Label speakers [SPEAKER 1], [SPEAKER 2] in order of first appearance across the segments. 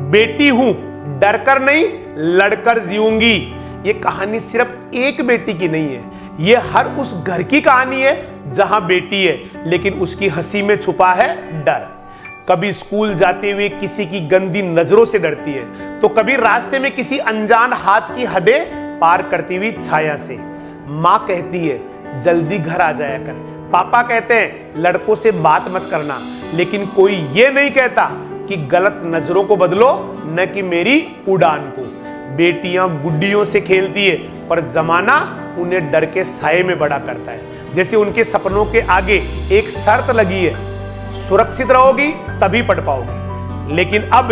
[SPEAKER 1] बेटी हूं, डरकर नहीं लड़कर जीऊंगी। ये कहानी सिर्फ एक बेटी की नहीं है, ये हर उस घर की कहानी है जहां बेटी है लेकिन उसकी हंसी में छुपा है डर। कभी स्कूल जाते हुए किसी की गंदी नजरों से डरती है, तो कभी रास्ते में किसी अनजान हाथ की हदें पार करती हुई छाया से। माँ कहती है जल्दी घर आ जाया कर, पापा कहते हैं लड़कों से बात मत करना, लेकिन कोई ये नहीं कहता कि गलत नजरों को बदलो न कि मेरी उड़ान को। बेटियां गुड्डियों से खेलती है पर जमाना उन्हें डर के साए में बड़ा करता है। जैसे उनके सपनों के आगे एक शर्त लगी है, सुरक्षित रहोगी तभी पढ़ पाओगी। लेकिन अब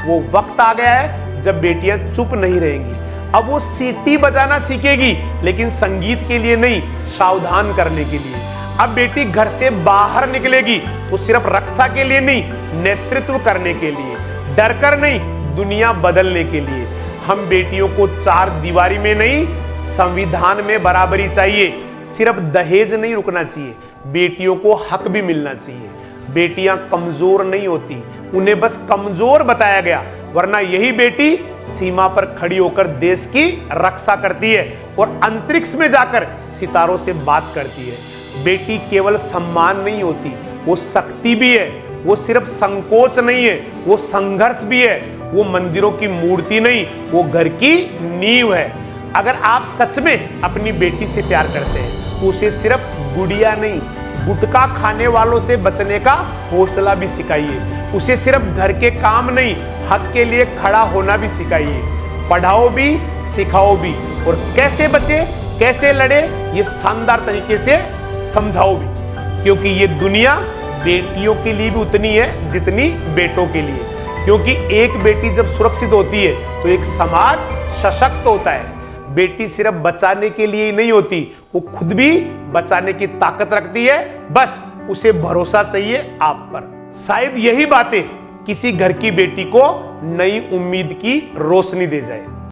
[SPEAKER 1] वो वक्त आ गया है जब बेटियां चुप नहीं रहेंगी। अब वो सीटी बजाना सीखेगी, लेकिन संगीत के लिए नहीं, सावधान करने के लिए। अब बेटी घर से बाहर निकलेगी तो सिर्फ रक्षा के लिए नहीं, नेतृत्व करने के लिए, डरकर नहीं, दुनिया बदलने के लिए। हम बेटियों को चार दीवारी में नहीं, संविधान में बराबरी चाहिए। सिर्फ दहेज नहीं रुकना चाहिए, बेटियों को हक भी मिलना चाहिए। बेटियां कमजोर नहीं होती, उन्हें बस कमजोर बताया गया, वरना यही बेटी सीमा पर खड़ी होकर देश की रक्षा करती है और अंतरिक्ष में जाकर सितारों से बात करती है। बेटी केवल सम्मान नहीं होती, वो शक्ति भी है। वो सिर्फ संकोच नहीं है, वो संघर्ष भी है। वो मंदिरों की मूर्ति नहीं, वो घर की नींव है। अगर आप सच में अपनी बेटी से प्यार करते हैं तो उसे सिर्फ गुड़िया नहीं, गुटखा खाने वालों से बचने का हौसला भी सिखाइए। उसे सिर्फ घर के काम नहीं, हक के लिए खड़ा होना भी सिखाइए। पढ़ाओ भी, सिखाओ भी, और कैसे बचे, कैसे लड़े, ये शानदार तरीके से समझाओ भी। क्योंकि ये दुनिया बेटियों के लिए भी उतनी है जितनी बेटों के लिए। क्योंकि एक बेटी जब सुरक्षित होती है तो एक समाज सशक्त होता है। बेटी सिर्फ बचाने के लिए ही नहीं होती, वो खुद भी बचाने की ताकत रखती है। बस उसे भरोसा चाहिए आप पर। शायद यही बातें किसी घर की बेटी को नई उम्मीद की रोशनी दे जाए।